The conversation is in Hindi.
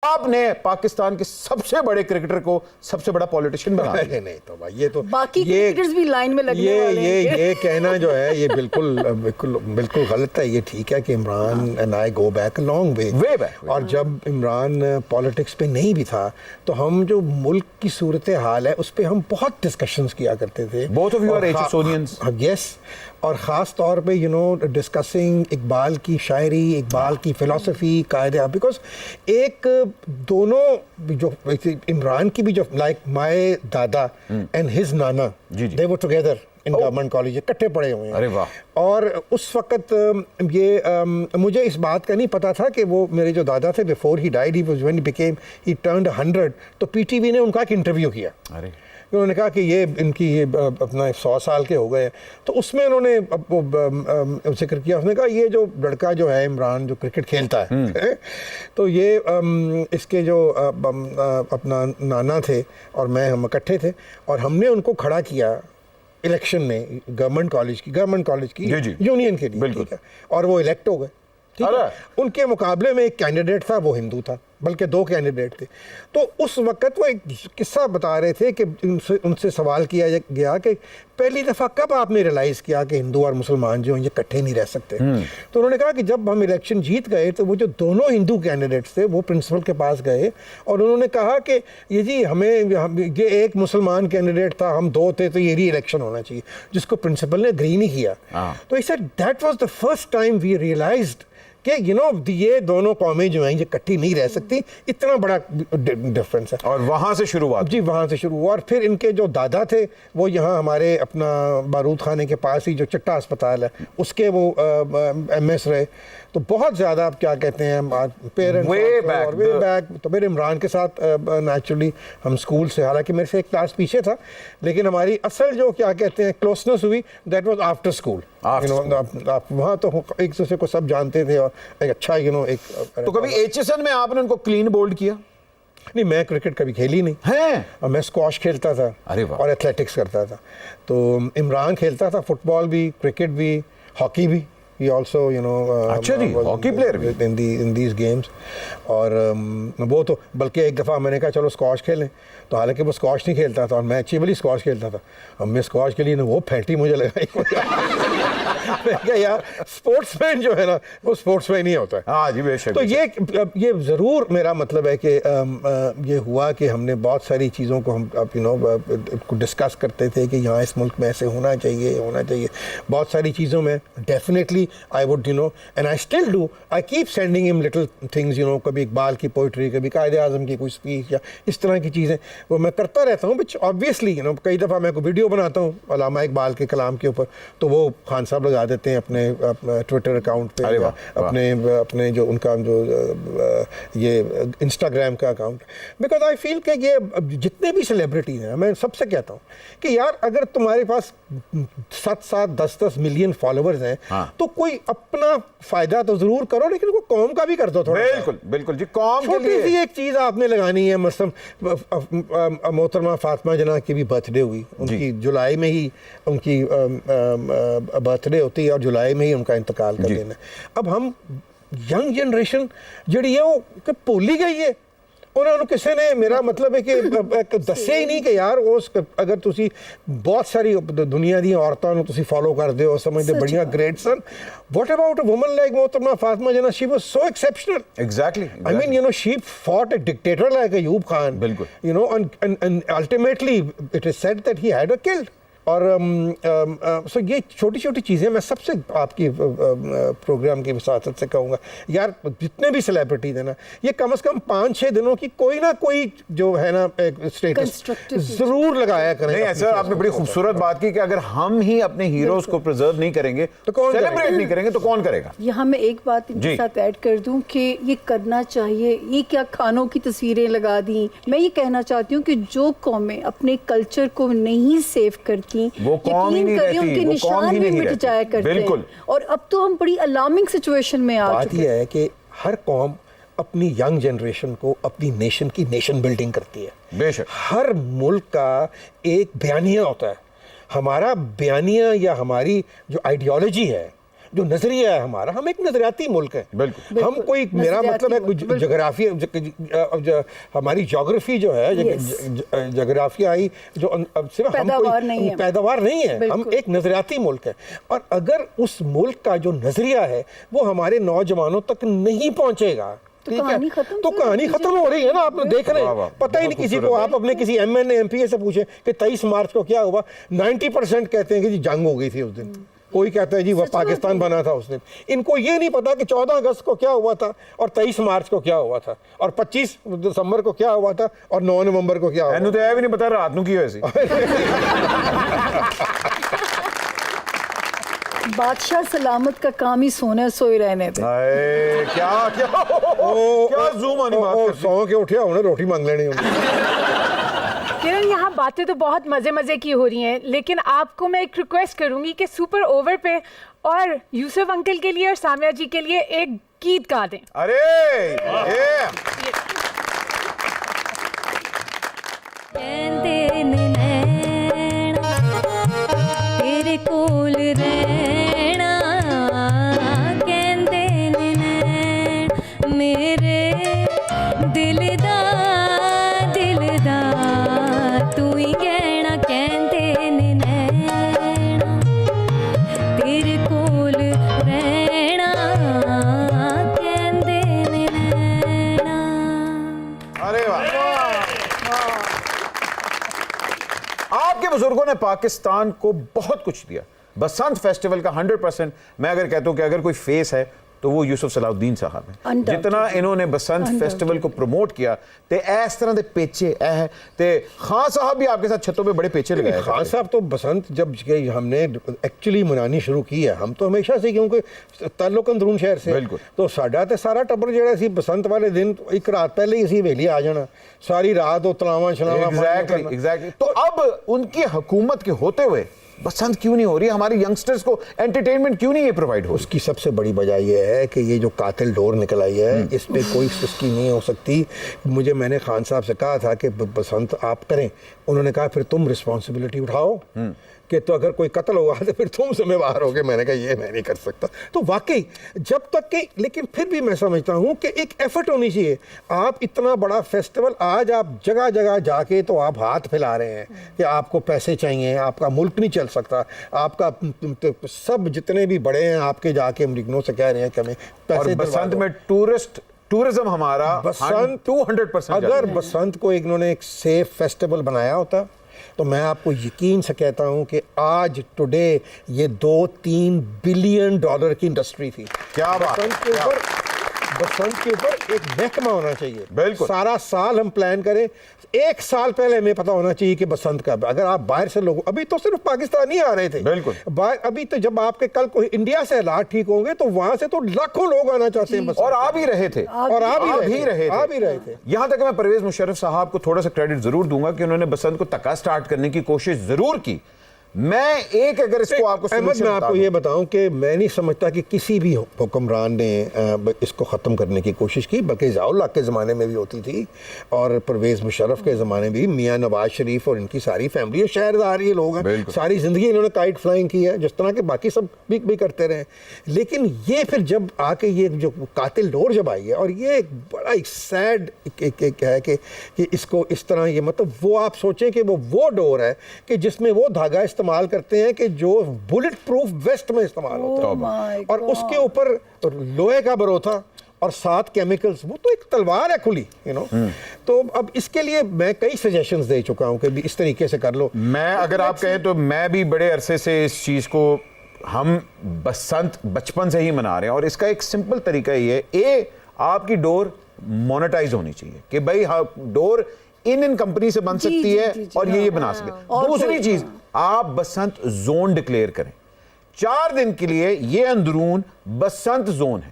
आपने पाकिस्तान के सबसे बड़े क्रिकेटर को सबसे बड़ा पॉलिटिशियन बना दिया। नहीं तो भाई ये तो बाकी क्रिकेटर्स भी लाइन में लगने वाले हैं। ये कहना जो है ये बिल्कुल गलत है। ये ठीक है कि Imran and I go back a long way back, और जब इमरान पॉलिटिक्स पे नहीं भी था तो हम जो मुल्क की सूरत हाल है उस पर हम बहुत डिस्कशंस किया करते थे। Both of you are Aitchisonians. Yes, और ख़ास तौर पे डिस्कसिंग इकबाल की शायरी, इकबाल की फ़िलासफ़ी, कायदे, बिकॉज एक दोनों जो इमरान की भी जो like my dada and his nana, they were together in government college, इकट्ठे पढ़े हुए हैं। अरे वाह। और उस वक़्त मुझे इस बात का नहीं पता था कि वो मेरे जो दादा थे before he died, he turned 100, तो पीटीवी ने उनका एक इंटरव्यू किया। अरे, उन्होंने कहा कि ये अपना 100 साल के हो गए, तो उसमें उन्होंने जिक्र किया। उसने कहा ये जो लड़का जो है इमरान जो क्रिकेट खेलता है तो ये इसके जो अपना नाना थे और मैं, हम इकट्ठे थे और हमने उनको खड़ा किया इलेक्शन में गवर्नमेंट कॉलेज की यूनियन के लिए, ठीक है, और वो इलेक्ट हो गए। ठीक है, उनके मुकाबले में एक कैंडिडेट था, वो हिंदू था, बल्कि 2 कैंडिडेट थे। तो उस वक़्त वो एक किस्सा बता रहे थे कि उनसे सवाल किया गया कि पहली दफ़ा कब आपने रियलाइज़ किया कि हिंदू और मुसलमान जो हैं ये इकट्ठे नहीं रह सकते। तो उन्होंने कहा कि जब हम इलेक्शन जीत गए तो वो जो दोनों हिंदू कैंडिडेट्स थे वो प्रिंसिपल के पास गए और उन्होंने कहा कि ये जी ये एक मुसलमान कैंडिडेट था, हम 2 थे, तो ये री इलेक्शन होना चाहिए, जिसको प्रिंसिपल ने एग्री नहीं किया। तो ही said that was the first time we realized कि ये दोनों कौमें जो हैं ये इकट्ठी नहीं रह सकती, इतना बड़ा डिफरेंस है। और वहाँ से शुरू हुआ। जी, वहाँ से शुरू हुआ। और फिर इनके जो दादा थे वो यहाँ हमारे अपना बारूद खाने के पास ही जो चट्टा अस्पताल है उसके वो MS रहे। तो बहुत ज़्यादा आप क्या कहते हैं पेरेंट्स वे बैक। तो मेरे इमरान के साथ नेचुरली हम स्कूल से, हालांकि मेरे से एक क्लास पीछे था, लेकिन हमारी असल जो क्या कहते हैं क्लोजनेस हुई दैट वाज आफ्टर स्कूल। आप वहाँ तो एक दूसरे को सब जानते थे और एक अच्छा एक। तो कभी HSN में आपने उनको क्लीन बोल्ड किया? नहीं, मैं क्रिकेट कभी खेली नहीं है, और मैं स्क्वॉश खेलता था। अरे वाह। और एथलेटिक्स करता था। तो इमरान खेलता था फुटबॉल भी, क्रिकेट भी, हॉकी भी। He also, अच्छा जी, हॉकी प्लेयर भी in these games। और वो तो बल्कि एक दफ़ा मैंने कहा चलो स्क्वॉश खेलें, तो हालांकि वो स्क्वॉश नहीं खेलता था और मैं अच्छी वाली स्क्वॉश खेलता था। अब मैं स्क्वॉश के लिए ना वो फैंटी मुझे लगाई मैं क्या यार, स्पोर्ट्समैन जो है ना वो स्पोर्ट्समैन ही होता है। हाँ जी, बेशक। तो ये ज़रूर मेरा मतलब है कि ये हुआ कि हमने बहुत सारी चीज़ों को हम डिस्कस करते थे कि यहाँ इस मुल्क में ऐसे होना चाहिए। बहुत सारी चीज़ों में definitely I would, and I still do, I keep sending him little things, कभी इकबाल की पोइट्री, कभी कायदे आज़म की कोई स्पीच या इस तरह की चीज़ें वो मैं करता रहता हूँ। बट ऑब्वियसली कई दफ़ा मैं कोई वीडियो बनाता हूँ अल्लामा इकबाल के कलाम के ऊपर, तो वो खान साहब लगा देते हैं अपने ट्विटर अकाउंट पे, अपने जो उनका जो ये इंस्टाग्राम का अकाउंट। बिकॉज आई फील कि ये जितने भी सेलिब्रिटीज़ हैं, मैं सबसे कहता हूँ कि यार अगर तुम्हारे पास 7-7, 10-10 मिलियन फॉलोअर्स हैं तो कोई अपना फायदा तो जरूर करो, लेकिन वो कौम का भी कर दो थोड़ा। बिल्कुल जी, कौम के लिए छोटी सी एक चीज आपने लगानी है। मतलब मोहतरमा फातिमा जना की भी बर्थडे हुई, उनकी जुलाई में ही उनकी बर्थडे होती है और जुलाई में ही उनका इंतकाल कर देना। अब हम यंग जनरेशन जी है वो भूल ही गई है। उन्होंने किसी ने, मेरा मतलब है कि दसे ही नहीं कि यार उस अगर तुसी बहुत सारी दुनिया दी औरतां नूं तुसी फॉलो करदे हो, समझदे बड़ियां great sun, what about a woman like मोहतरमा फातिमा जना? She was so exceptional. Exactly. I mean, she fought a dictator like Ayub Khan, बिल्कुल। and ultimately it is said that he had her killed। और सो ये छोटी छोटी चीज़ें मैं सबसे आपकी प्रोग्राम की विसातत से कहूँगा, यार जितने भी सेलिब्रिटीज़ हैं ना, ये कम से कम 5-6 दिनों की कोई ना कोई जो है ना एक स्टेटस ज़रूर लगाया करें। नहीं सर, आपने बड़ी खूबसूरत बात की कि अगर हम ही अपने हीरोज को प्रिजर्व नहीं करेंगे तो कौन सेलिब्रेट नहीं करेंगे तो कौन करेगा? यहाँ मैं एक बात इनके साथ ऐड कर दूं कि ये करना चाहिए। ये क्या खानों की तस्वीरें लगा दी? मैं ये कहना चाहती हूँ कि जो कौमें अपने कल्चर को नहीं सेव करती, वो कौम ही नहीं रहती, उनके निशान भी मिट जाया करते हैं। और अब तो हम बड़ी अलार्मिंग सिचुएशन में आ चुके हैं। बात यह है कि हर कौम अपनी यंग जनरेशन को अपनी नेशन बिल्डिंग करती है। बेशक। हर मुल्क का एक बयानिया होता है। हमारा बयानिया या हमारी जो आइडियोलॉजी है जो नजरिया है हमारा, हम एक नजरियाती मुल्क है। बिल्कुल। हम कोई, मेरा मतलब है बिल्कुल। जोग्राफी, हमारी जोग्राफी जो है, जोग्राफियाई जो सिर्फ हम पैदावार नहीं कोई है। पैदावार नहीं है, हम बिल्कुल। एक नजरियाती मुल्क है। और अगर उस मुल्क का जो नजरिया है वो हमारे नौजवानों तक नहीं पहुंचेगा, ठीक है, कहानी खत्म तो सर, कहानी नतीजे- खत्म हो रही है ना। आप देख रहे वाह, हैं, वाह, पता ही बहुत नहीं किसी को। खूबसूरत आप अपने किसी MNA MPA से पूछे कि 23 मार्च को क्या हुआ, 90% कहते हैं कि जी जंग हो गई थी उस दिन। कोई कहता है जी वह सच बात पाकिस्तान है। बना था उस दिन। इनको ये नहीं पता कि 14 अगस्त को क्या हुआ था और 23 मार्च को क्या हुआ था और 25 दिसंबर को क्या हुआ था और 9 नवंबर को क्या हुआ। एनू तो ये भी नहीं पता रात नू की होई सी। बादशाह सलामत का काम ही सोने सोए रहने थे। हाय, क्या क्या क्या जूम आनी बात करती। सौ के उठे उन्हें रोटी मांग लेनी होगी। किरण, यहाँ बातें तो बहुत मजे मजे की हो रही हैं, लेकिन आपको मैं एक रिक्वेस्ट करूंगी कि सुपर ओवर पे और यूसुफ अंकल के लिए और सामिया जी के लिए एक गीत गा दें। अरे ये कहंदे ने नैना तेरे कोल रहना, कहंदे ने नैना मेरे दिल दा तू ही कहना, कहंदे ने नैना तेरे कोल रहना, कहंदे ने नैना। अरे वाह। आपके बुजुर्गों ने पाकिस्तान को बहुत कुछ दिया। बसंत फेस्टिवल का 100% मैं अगर कहता हूं कि अगर कोई फेस है तो वो यूसुफ सलाउद्दीन साहब है। Undoubtedly। जितना इन्होंने बसंत फेस्टिवल को प्रमोट किया ते इस तरह के पेचे ते खान साहब भी आपके साथ छतों पे बड़े पेचे लगाए खान साहब तो बसंत जब हमने एक्चुअली मनानी शुरू की है, हम तो हमेशा से, क्योंकि ताल्लुक अंदरून शहर से, बिल्कुल। तो साडा ते सारा टब्बर जेड़ा सी बसंत वाले दिन एक रात पहले ही असी वेली आ जाना, सारी रात वो तलावा शलावा एग्जैक्टली। तो अब उनकी हुकूमत के होते हुए बसंत क्यों नहीं हो रही? हमारे यंगस्टर्स को एंटरटेनमेंट क्यों नहीं ये प्रोवाइड हो? उसकी सबसे बड़ी वजह यह है कि ये जो कातिल डोर निकल आई है, इस पे कोई सुस्ती नहीं हो सकती। मैंने खान साहब से कहा था कि बसंत आप करें, उन्होंने कहा फिर तुम रिस्पॉन्सिबिलिटी उठाओ कि तो अगर कोई कत्ल हुआ तो फिर तुम जिम्मेवार होगे। मैंने कहा ये मैं नहीं कर सकता। तो वाकई जब तक कि, लेकिन फिर भी मैं समझता हूँ कि एक एफर्ट होनी चाहिए। आप इतना बड़ा फेस्टिवल, आज आप जगह जगह जाके तो आप हाथ फैला रहे हैं कि आपको पैसे चाहिए, आपका मुल्क नहीं चल सकता, आपका सब जितने भी बड़े हैं आपके जाके अमरीकनों से कह रहे हैं कि हमें पैसे और दिलवा बसंत दो। में टूरिज्म हमारा बसंत 200% अगर बसंत को इन्होंने एक सेफ फेस्टिवल बनाया होता तो मैं आपको यकीन से कहता हूं कि आज टुडे ये 2-3 बिलियन डॉलर की इंडस्ट्री थी। क्या बात है, बसंत के ऊपर एक महकमा होना चाहिए। बिल्कुल। सारा साल हम प्लान करें, एक साल पहले हमें पता होना चाहिए कि बसंत का, अगर आप बाहर से लोग, अभी तो सिर्फ पाकिस्तानी आ रहे थे, बिल्कुल। अभी तो जब आपके कल को इंडिया से हालात ठीक होंगे तो वहां से तो लाखों लोग आना चाहते हैं बसंत। और आ भी रहे थे, और आ भी रहे थे। यहां तक मैं परवेज मुशर्रफ साहब को थोड़ा सा क्रेडिट जरूर दूंगा कि उन्होंने बसंत को तका स्टार्ट करने की कोशिश जरूर की। मैं एक अगर इसको आपको अहमद, मैं आपको ये बताऊं कि मैं नहीं समझता कि किसी भी हुक्मरान ने इसको ख़त्म करने की कोशिश की, बल्कि ज़ियाउल हक के ज़माने में भी होती थी और परवेज़ मुशर्रफ के ज़माने में भी। मियाँ नवाज शरीफ और इनकी सारी फैमिली, शहरदार ये लोग हैं, सारी ज़िंदगी इन्होंने काइट फ्लाइंग की है, जिस तरह के बाकी सब भी करते रहे। लेकिन ये फिर जब आके ये जो कातिल डोर जब आई है, और ये एक बड़ा एक सैड है कि इसको इस तरह, ये मतलब वो आप सोचें कि वो डोर है कि जिसमें वो धागा इस्तेमाल करते हैं कि जो बुलेट प्रूफ वेस्ट में इस्तेमाल होता है, और उसके ऊपर लोहे का बरोथा और 7 केमिकल्स, वो तो एक तलवार है खुली, तो अब इसके लिए मैं कई सजेशंस दे चुका हूं कि इस तरीके से कर लो। मैं अगर आप कहें तो मैं भी बड़े अरसे से इस चीज को, हम बसंत बचपन से ही मना रहे हैं, और इसका एक सिंपल तरीका ये है, आपकी डोर मोनेटाइज होनी चाहिए कि भाई डोर इन कंपनी से बन सकती है और ये बना सके। दूसरी चीज, आप बसंत जोन डिक्लेयर करें 4 दिन के लिए, ये अंदरून बसंत जोन है।